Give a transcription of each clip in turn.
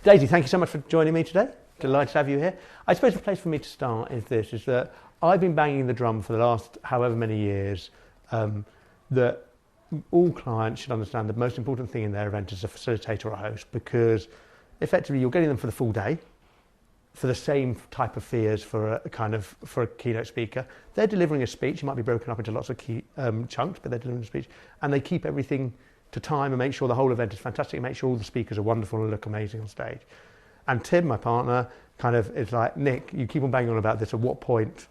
Daisy, thank you so much for joining me today. Delighted to have you here. I suppose the place for me to start is that I've been banging the drum for the last however many years that all clients should understand the most important thing in their event is a facilitator or a host, because effectively you're getting them for the full day for the same type of fee as for a keynote speaker. They're delivering a speech. It might be broken up into lots of key chunks, but they're delivering a speech, and they keep everything to time and make sure the whole event is fantastic and make sure all the speakers are wonderful and look amazing on stage. And Tim, my partner, is like, Nick, you keep on banging on about this. At what point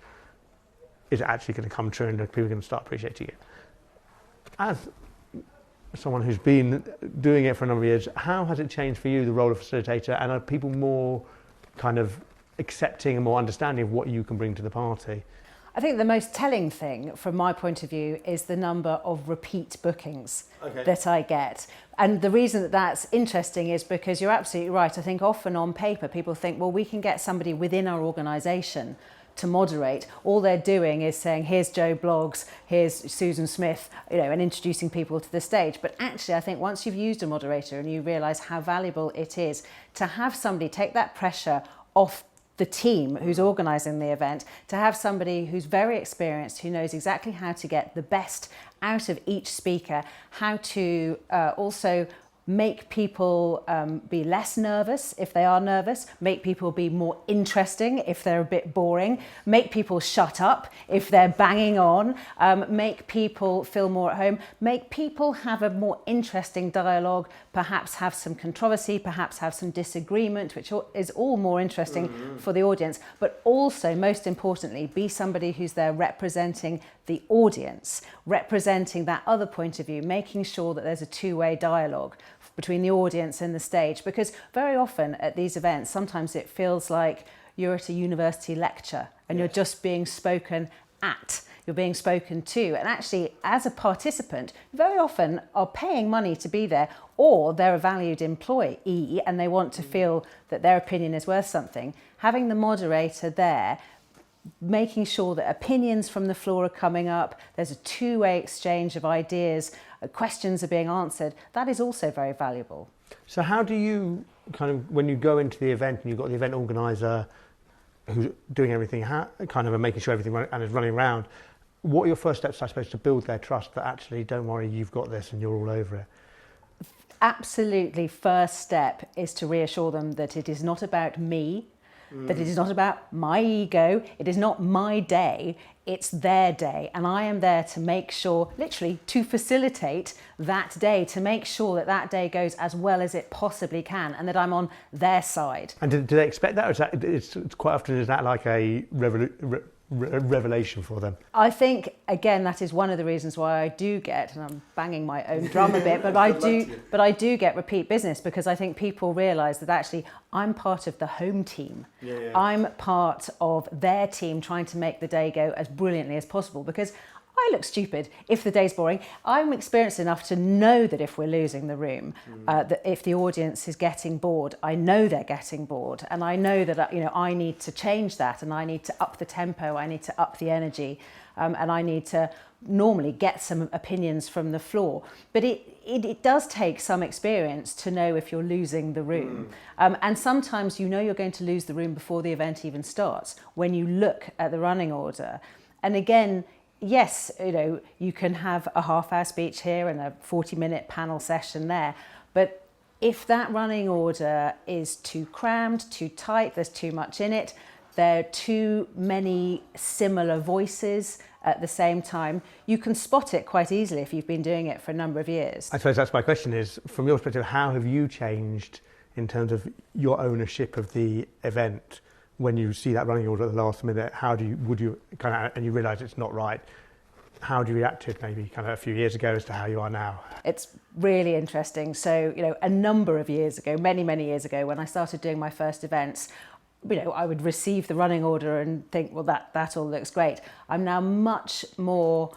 is it actually going to come true and people are going to start appreciating it? As someone who's been doing it for a number of years, how has it changed for you, the role of facilitator, and are people more accepting and more understanding of what you can bring to the party? I think the most telling thing from my point of view is the number of repeat bookings that I get. And the reason that that's interesting is because you're absolutely right. I think often on paper people think, well, we can get somebody within our organisation to moderate. All they're doing is saying, here's Joe Bloggs, here's Susan Smith, and introducing people to the stage. But actually, I think once you've used a moderator and you realise how valuable it is to have somebody take that pressure off the team who's organising the event, to have somebody who's very experienced, who knows exactly how to get the best out of each speaker, how to also make people be less nervous if they are nervous, make people be more interesting if they're a bit boring, make people shut up if they're banging on, make people feel more at home, make people have a more interesting dialogue, perhaps have some controversy, perhaps have some disagreement, which is all more interesting for the audience, but also, most importantly, be somebody who's there representing the audience, representing that other point of view, making sure that there's a two-way dialogue between the audience and the stage. Because very often at these events, sometimes it feels like you're at a university lecture and you're just being spoken at, you're being spoken to. And actually, as a participant, very often are paying money to be there, or they're a valued employee and they want to feel that their opinion is worth something. Having the moderator there, making sure that opinions from the floor are coming up, there's a two-way exchange of ideas, questions are being answered, that is also very valuable. So how do you when you go into the event and you've got the event organiser who's doing everything, and making sure everything is running around, what are your first steps, I suppose, to build their trust that actually, don't worry, you've got this and you're all over it? Absolutely, first step is to reassure them that it is not about me, that it is not about my ego, it is not my day, it's their day. And I am there to make sure, literally, to facilitate that day, to make sure that that day goes as well as it possibly can and that I'm on their side. And do they expect that? Or it's quite often, is that like a revelation for them? I think, again, that is one of the reasons why I do get, and I'm banging my own drum a bit, but I do get repeat business, because I think people realise that actually I'm part of the home team. I'm part of their team trying to make the day go as brilliantly as possible, because I look stupid if the day's boring. I'm experienced enough to know that if we're losing the room, that if the audience is getting bored, I know they're getting bored, and I know that I need to change that, and I need to up the tempo, I need to up the energy, and I need to normally get some opinions from the floor. But it does take some experience to know if you're losing the room. And sometimes you're going to lose the room before the event even starts, when you look at the running order. And again, yes, you can have a half-hour speech here and a 40-minute panel session there, but if that running order is too crammed, too tight, there's too much in it, there are too many similar voices at the same time, you can spot it quite easily if you've been doing it for a number of years. I suppose that's my question is, from your perspective, how have you changed in terms of your ownership of the event? When you see that running order at the last minute, and you realise it's not right, how do you react to it maybe a few years ago as to how you are now? It's really interesting. So, a number of years ago, many, many years ago, when I started doing my first events, I would receive the running order and think, well, that all looks great. I'm now much more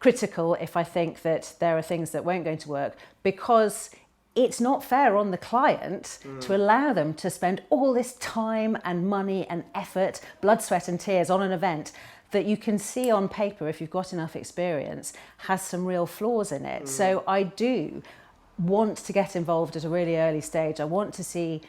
critical if I think that there are things that weren't going to work, because it's not fair on the client to allow them to spend all this time and money and effort, blood, sweat and tears on an event that you can see on paper, if you've got enough experience, has some real flaws in it. So I do want to get involved at a really early stage. I want to see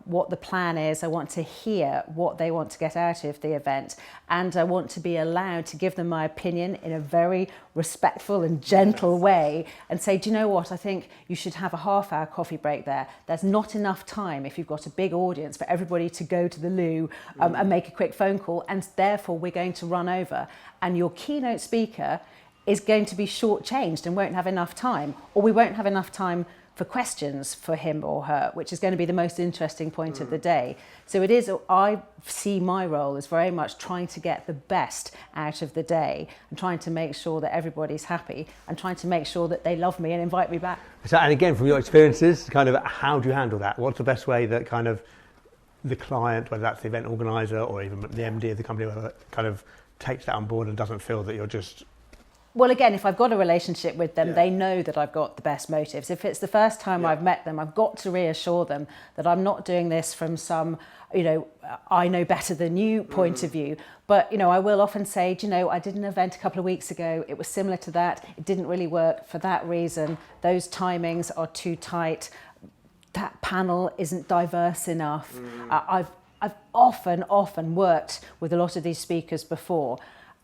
what the plan is. I want to hear what they want to get out of the event, and I want to be allowed to give them my opinion in a very respectful and gentle way and say, do you know what, I think you should have a half-hour coffee break there. There's not enough time if you've got a big audience for everybody to go to the loo and make a quick phone call, and therefore we're going to run over, and your keynote speaker is going to be shortchanged and won't have enough time, or we won't have enough time for questions for him or her, which is going to be the most interesting point of the day. So it is, I see my role as very much trying to get the best out of the day and trying to make sure that everybody's happy and trying to make sure that they love me and invite me back. So, and again, from your experiences, kind of how do you handle that? What's the best way that kind of the client, whether that's the event organizer or even the MD of the company, whether kind of takes that on board and doesn't feel that you're just... Well, again, if I've got a relationship with them, they know that I've got the best motives. If it's the first time I've met them, I've got to reassure them that I'm not doing this from some, I know better than you point of view. But, I will often say, I did an event a couple of weeks ago. It was similar to that. It didn't really work for that reason. Those timings are too tight. That panel isn't diverse enough. I've often worked with a lot of these speakers before.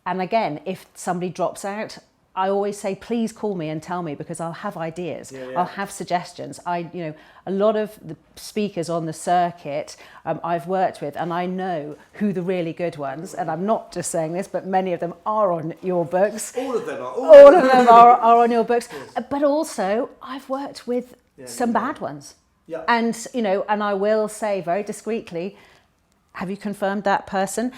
And again, if somebody drops out, I always say, please call me and tell me, because I'll have ideas. I'll have suggestions. A lot of the speakers on the circuit I've worked with, and I know who the really good ones, and I'm not just saying this, but many of them are on your books. All of them are. All of them are on your books. Yes. But also, I've worked with some bad ones. Yeah. And, and I will say very discreetly, have you confirmed that person?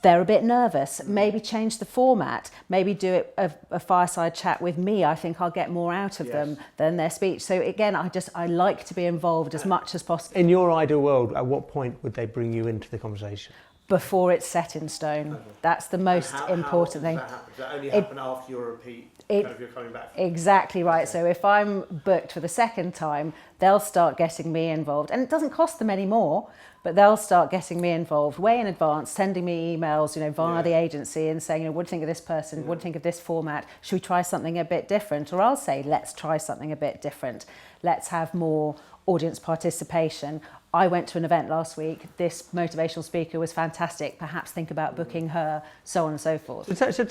They're a bit nervous. Maybe change the format. Maybe do it a fireside chat with me. I think I'll get more out of them than their speech. So again, I like to be involved as much as possible. In your ideal world, at what point would they bring you into the conversation? Before it's set in stone. Okay. That's the most important thing. Does that only happen after your repeat? If you're coming back? Exactly right. Okay. So if I'm booked for the second time, they'll start getting me involved, and it doesn't cost them any more. But they'll start getting me involved way in advance, sending me emails, via the agency and saying, what do you think of this person? What do you think of this format? Should we try something a bit different? Or I'll say, let's try something a bit different. Let's have more audience participation. I went to an event last week. This motivational speaker was fantastic. Perhaps think about booking her, so on and so forth. So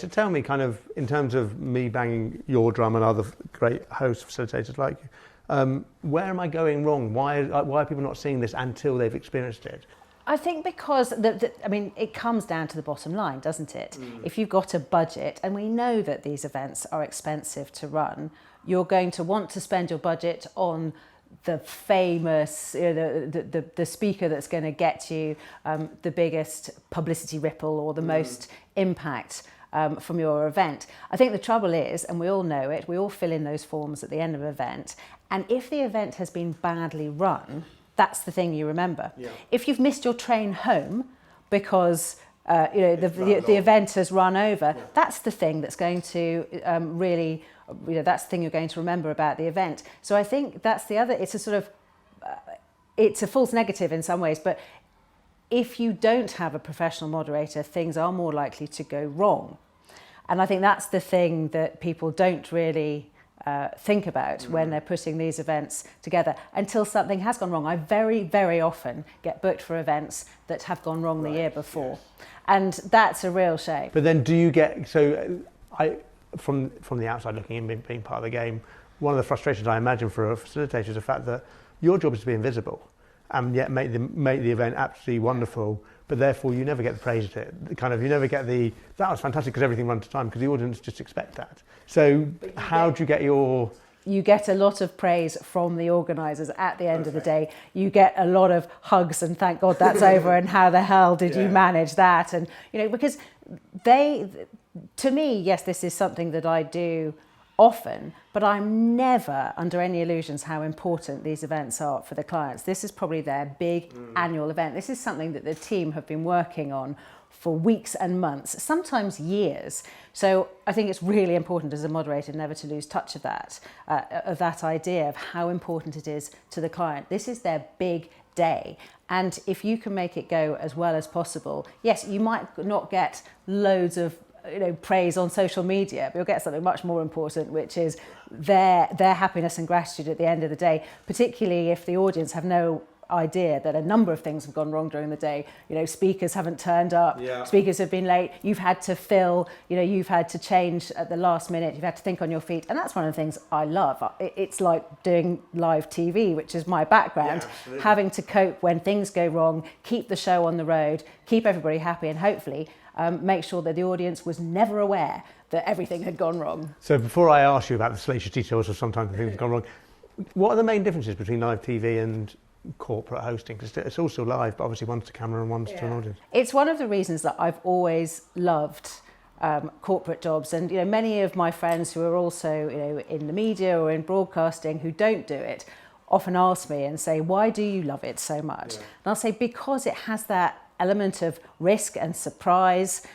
tell me, kind of, in terms of me banging your drum and other great hosts, facilitators like you, where am I going wrong? Why are people not seeing this until they've experienced it? I think because, it comes down to the bottom line, doesn't it? If you've got a budget, and we know that these events are expensive to run, you're going to want to spend your budget on the famous, the speaker that's going to get you the biggest publicity ripple or the most impact from your event. I think the trouble is, and we all know it, we all fill in those forms at the end of an event, and if the event has been badly run, that's the thing you remember. Yeah. If you've missed your train home because the event has run over, that's the thing that's going to really, that's the thing you're going to remember about the event. So I think that's the other, it's a sort of, it's a false negative in some ways, but if you don't have a professional moderator, things are more likely to go wrong. And I think that's the thing that people don't really think about when they're putting these events together until something has gone wrong. I very, very often get booked for events that have gone wrong the year before. Yes. And that's a real shame. But then do you get, from the outside looking in, being part of the game, one of the frustrations I imagine for a facilitator is the fact that your job is to be invisible and yet make the event absolutely wonderful, but therefore you never get the praise of it. You never get that was fantastic because everything runs to time, because the audience just expect that. So how do you get your... You get a lot of praise from the organisers at the end of the day. You get a lot of hugs and thank God that's over and how the hell did you manage that? And, because to me, yes, this is something that I do often, but I'm never under any illusions how important these events are for the clients. This is probably their big annual event. This is something that the team have been working on for weeks and months, sometimes years. So I think it's really important as a moderator never to lose touch of that idea of how important it is to the client. This is their big day. And if you can make it go as well as possible, yes, you might not get loads of praise on social media, but you'll get something much more important, which is their happiness and gratitude at the end of the day, particularly if the audience have no idea that a number of things have gone wrong during the day. Speakers haven't turned up, speakers have been late, you've had to fill, you've had to change at the last minute, you've had to think on your feet, and that's one of the things I love. It's like doing live TV, which is my background, having to cope when things go wrong, keep the show on the road, keep everybody happy, and hopefully make sure that the audience was never aware that everything had gone wrong. So before I ask you about the salacious details of sometimes things have gone wrong, what are the main differences between live TV and corporate hosting? Because it's all still live, but obviously one's to camera and one's to an audience. It's one of the reasons that I've always loved corporate jobs, and many of my friends who are also in the media or in broadcasting who don't do it often ask me and say, why do you love it so much? And I'll say, because it has that element of risk and surprise,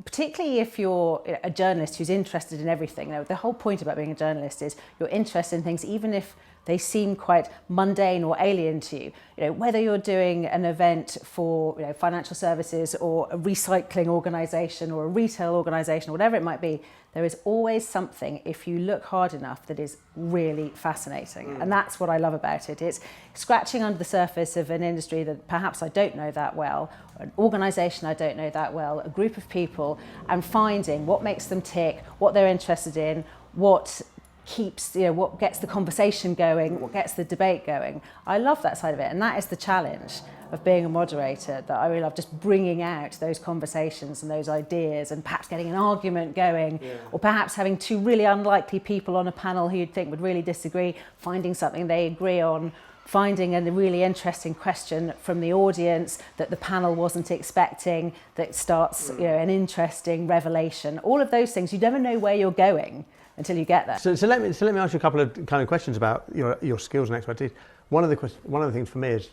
particularly if you're a journalist who's interested in everything. The whole point about being a journalist is you're interested in things even if they seem quite mundane or alien to you. Whether you're doing an event for financial services or a recycling organisation or a retail organisation, or whatever it might be, there is always something, if you look hard enough, that is really fascinating. And that's what I love about it. It's scratching under the surface of an industry that perhaps I don't know that well, an organisation I don't know that well, a group of people, and finding what makes them tick, what they're interested in, what keeps, what gets the conversation going, what gets the debate going. I love that side of it, and that is the challenge of being a moderator, that I really love, just bringing out those conversations and those ideas, and perhaps getting an argument going, or perhaps having two really unlikely people on a panel who you'd think would really disagree, finding something they agree on, finding a really interesting question from the audience that the panel wasn't expecting, that starts an interesting revelation. All of those things, you never know where you're going until you get there. So let me ask you a couple of kind of questions about your skills and expertise. One of the things for me is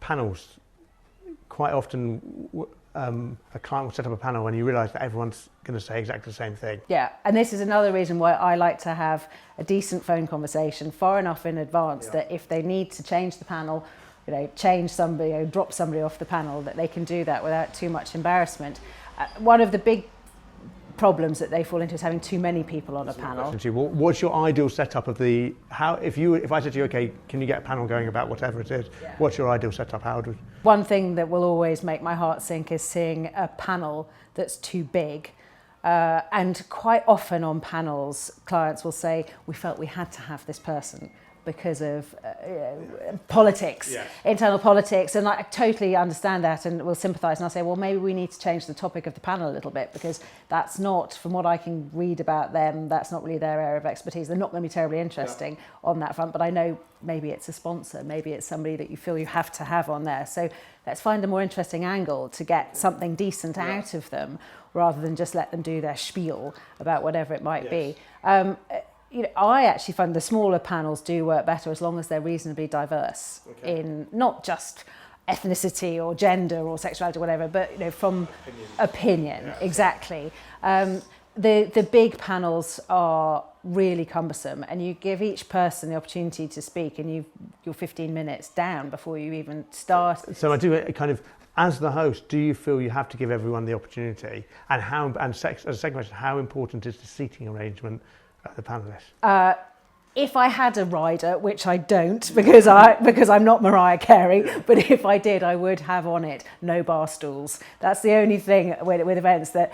panels. Quite often, a client will set up a panel and you realise that everyone's going to say exactly the same thing. Yeah, and this is another reason why I like to have a decent phone conversation far enough in advance that if they need to change the panel, change somebody, drop somebody off the panel, that they can do that without too much embarrassment. One of the big problems that they fall into is having too many people on a panel. What's your ideal setup of if I said to you, okay, can you get a panel going about whatever it is? What's your ideal setup? One thing that will always make my heart sink is seeing a panel that's too big. And quite often on panels, clients will say, we felt we had to have this person because of politics, internal politics, and I totally understand that and will sympathise, and I'll say, well, maybe we need to change the topic of the panel a little bit, because that's not, from what I can read about them, that's not really their area of expertise. They're not going to be terribly interesting on that front, but I know maybe it's a sponsor, maybe it's somebody that you feel you have to have on there. So let's find a more interesting angle to get something decent out of them, rather than just let them do their spiel about whatever it might be. I actually find the smaller panels do work better as long as they're reasonably diverse in not just ethnicity or gender or sexuality or whatever, but from opinion. Exactly. The big panels are really cumbersome, and you give each person the opportunity to speak, and you're 15 minutes down before you even start. So I do it kind of, as the host, do you feel you have to give everyone the opportunity? And as a second question, how important is the seating arrangement the panelists? If I had a rider, which I don't because I'm not Mariah Carey, but if I did, I would have on it no bar stools. That's the only thing with events, that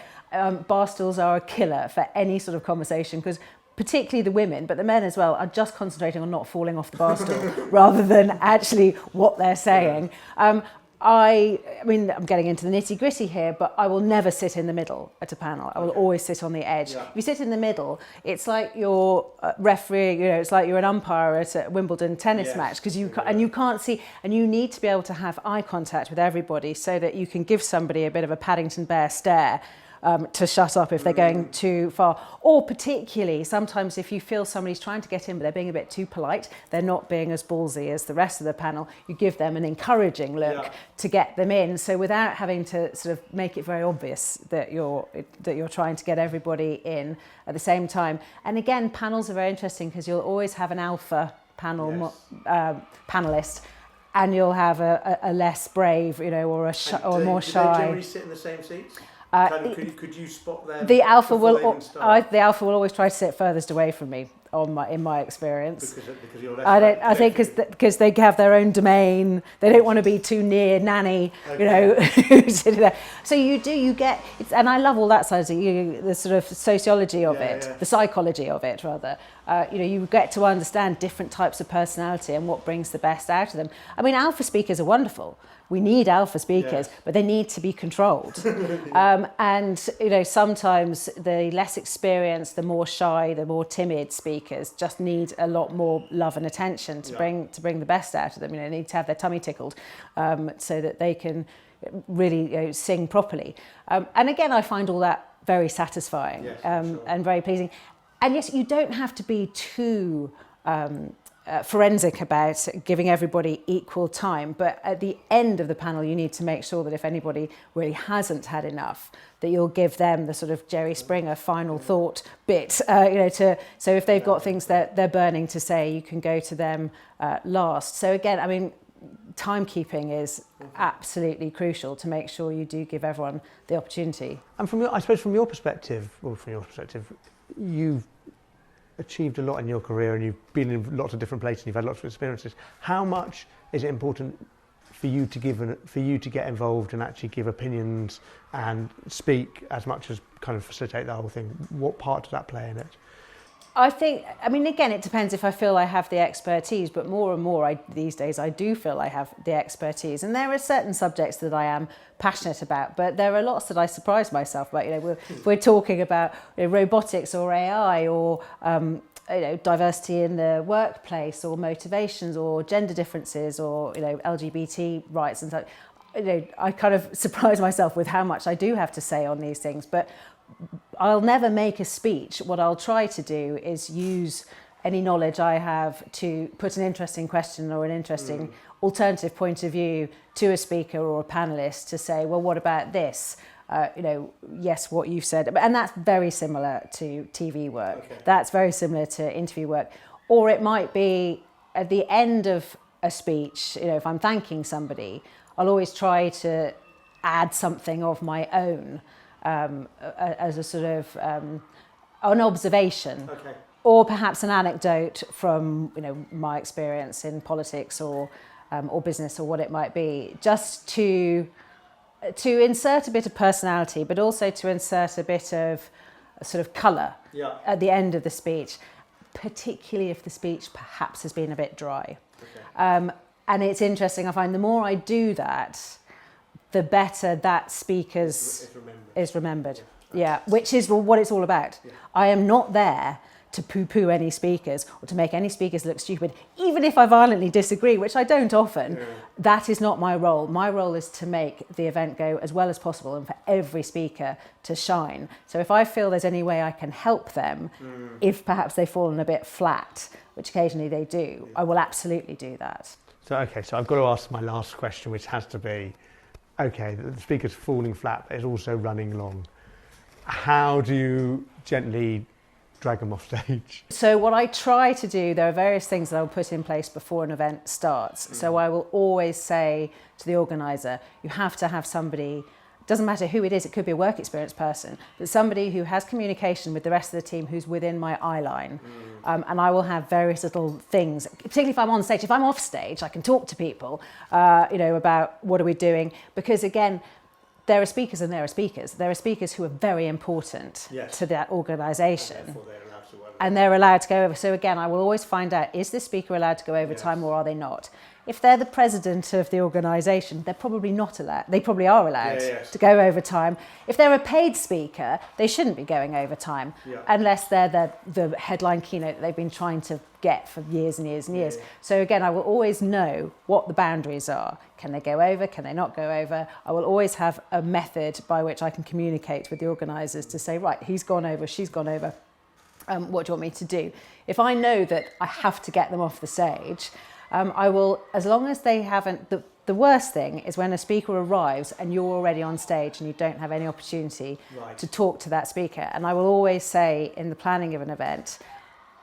bar stools are a killer for any sort of conversation, because particularly the women, but the men as well, are just concentrating on not falling off the bar stool rather than actually what they're saying. I mean, I'm getting into the nitty-gritty here, but I will never sit in the middle at a panel. I will always sit on the edge. If you sit in the middle, it's like you're refereeing, it's like you're an umpire at a Wimbledon tennis match, because you can't see, and you need to be able to have eye contact with everybody so that you can give somebody a bit of a Paddington Bear stare to shut up if they're going too far. Or particularly, sometimes if you feel somebody's trying to get in but they're being a bit too polite, they're not being as ballsy as the rest of the panel, you give them an encouraging look to get them in. So without having to sort of make it very obvious that you're trying to get everybody in at the same time. And again, panels are very interesting because you'll always have an alpha panel panelist, and you'll have a less brave, or a more shy. Do they generally sit in the same seats? Could you spot them? The alpha will always try to sit furthest away from me. In my experience, because you're less I think because they have their own domain, they don't want to be too near nanny, who's sitting there. So you get, and I love all that side of it, the sort of sociology of it, the psychology of it rather. You get to understand different types of personality and what brings the best out of them. I mean, alpha speakers are wonderful. We need alpha speakers, but they need to be controlled. And sometimes the less experienced, the more shy, the more timid speakers just need a lot more love and attention to bring the best out of them. They need to have their tummy tickled so that they can really sing properly. And again, I find all that very satisfying and very pleasing. And yes, you don't have to be too forensic about giving everybody equal time, but at the end of the panel you need to make sure that if anybody really hasn't had enough, that you'll give them the sort of Jerry Springer final thought bit, so if they've got things that they're burning to say, you can go to them last. So again, I mean, timekeeping is absolutely crucial to make sure you do give everyone the opportunity. And from your perspective, you've achieved a lot in your career and you've been in lots of different places and you've had lots of experiences. How much is it important for you to get involved and actually give opinions and speak as much as kind of facilitate the whole thing? What part does that play in it? Again, it depends if I feel I have the expertise, but more and more these days I do feel I have the expertise. And there are certain subjects that I am passionate about, but there are lots that I surprise myself about. We're talking about robotics or AI or diversity in the workplace or motivations or gender differences or LGBT rights and so. I kind of surprise myself with how much I do have to say on these things, but I'll never make a speech. What I'll try to do is use any knowledge I have to put an interesting question or an interesting alternative point of view to a speaker or a panelist to say, well, what about this? Yes, what you've said. And that's very similar to TV work. Okay. That's very similar to interview work. Or it might be at the end of a speech, if I'm thanking somebody, I'll always try to add something of my own. As a sort of an observation, or perhaps an anecdote from my experience in politics or business or what it might be, just to insert a bit of personality, but also to insert a bit of sort of colour at the end of the speech, particularly if the speech perhaps has been a bit dry. And it's interesting. I find the more I do that, the better that speaker's is remembered. Which is what it's all about. I am not there to poo-poo any speakers or to make any speakers look stupid, even if I violently disagree, which I don't often. That is not my role. My role is to make the event go as well as possible and for every speaker to shine. So if I feel there's any way I can help them, if perhaps they've fallen a bit flat, which occasionally they do, I will absolutely do that. So I've got to ask my last question, which has to be, the speaker's falling flat, but it's also running long. How do you gently drag them off stage? So what I try to do, there are various things that I'll put in place before an event starts. So I will always say to the organiser, you have to have somebody, doesn't matter who it is, it could be a work experience person, but somebody who has communication with the rest of the team who's within my eye line. And I will have various little things, particularly if I'm on stage. If I'm off stage, I can talk to people, about what are we doing, because again, there are speakers and there are speakers. There are speakers who are very important to that organisation. And they're allowed to go over. So again, I will always find out, is this speaker allowed to go over time or are they not? If they're the president of the organisation, they're probably not allowed. They probably are allowed to go over time. If they're a paid speaker, they shouldn't be going over time unless they're the headline keynote that they've been trying to get for years and years and years. So again, I will always know what the boundaries are. Can they go over? Can they not go over? I will always have a method by which I can communicate with the organisers to say, right, he's gone over, she's gone over. What do you want me to do? If I know that I have to get them off the stage, I will, as long as they haven't, the worst thing is when a speaker arrives and you're already on stage and you don't have any opportunity to talk to that speaker. And I will always say in the planning of an event,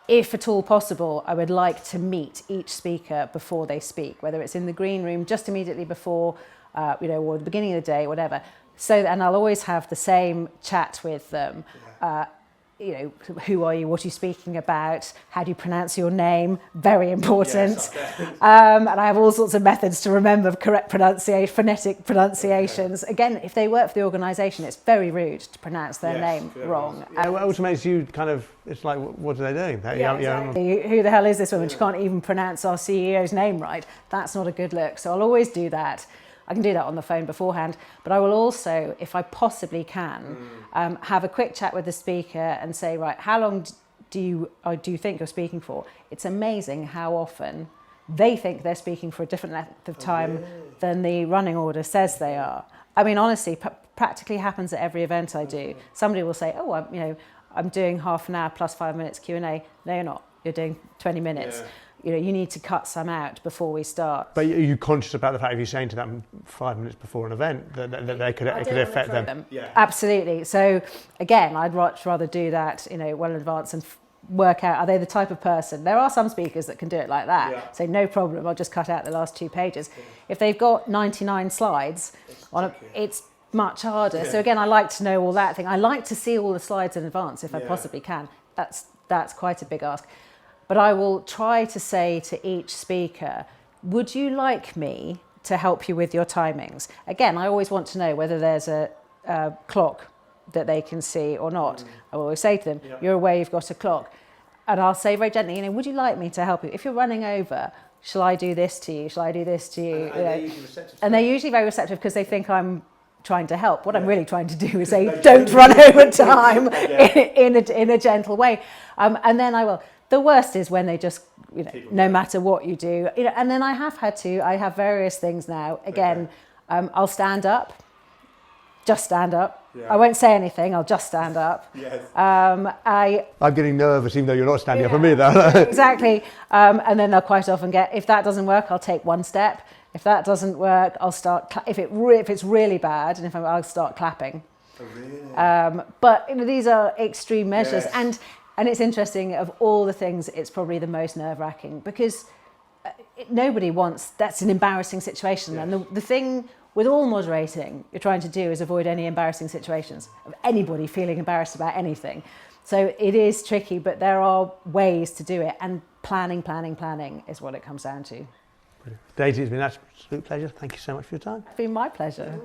if at all possible, I would like to meet each speaker before they speak, whether it's in the green room just immediately before or the beginning of the day, whatever. So, and I'll always have the same chat with them. Who are you? What are you speaking about? How do you pronounce your name? Very important. And I have all sorts of methods to remember correct phonetic pronunciations. Again, if they work for the organisation, it's very rude to pronounce their name wrong. It also makes you kind of, it's like, what are they doing? Exactly. Who the hell is this woman? She can't even pronounce our CEO's name right. That's not a good look. So I'll always do that. I can do that on the phone beforehand, but I will also, if I possibly can, have a quick chat with the speaker and say, right, how long do you think you're speaking for? It's amazing how often they think they're speaking for a different length of time than the running order says they are. I mean, honestly, practically happens at every event I do. Somebody will say, oh, I'm doing half an hour plus 5 minutes Q&A. No, you're not. You're doing 20 minutes. You need to cut some out before we start. But are you conscious about the fact if you're saying to them 5 minutes before an event that they could affect them? Yeah. Absolutely. So again, I'd much rather do that, well in advance and work out, are they the type of person? There are some speakers that can do it like that. Yeah. So no problem, I'll just cut out the last 2 pages. Yeah. If they've got 99 slides, it's much harder. Yeah. So again, I like to know all that thing. I like to see all the slides in advance if I possibly can. That's quite a big ask. But I will try to say to each speaker, would you like me to help you with your timings? Again, I always want to know whether there's a clock that they can see or not. I will always say to them, you're aware you've got a clock. And I'll say very gently, would you like me to help you? If you're running over, shall I do this to you? Shall I do this to you? And they're usually very receptive because they think I'm trying to help. What I'm really trying to do is say, don't run over time in a gentle way. And then I will. The worst is when they just, no matter what you do, and then I have various things now. Again, I'll stand up, just stand up. Yeah. I won't say anything, I'll just stand up. Yes. I'm getting nervous even though you're not standing up for me though. Exactly. And then I'll quite often if that doesn't work, I'll take one step. If that doesn't work, I'll start, if it's really bad, and I'll start clapping. Oh, really? But these are extreme measures. Yes. And it's interesting, of all the things, it's probably the most nerve-wracking because nobody wants, that's an embarrassing situation. Yes. And the thing with all moderating you're trying to do is avoid any embarrassing situations of anybody feeling embarrassed about anything. So it is tricky, but there are ways to do it. And planning is what it comes down to. Brilliant. Daisy, it's been an absolute pleasure. Thank you so much for your time. It's been my pleasure.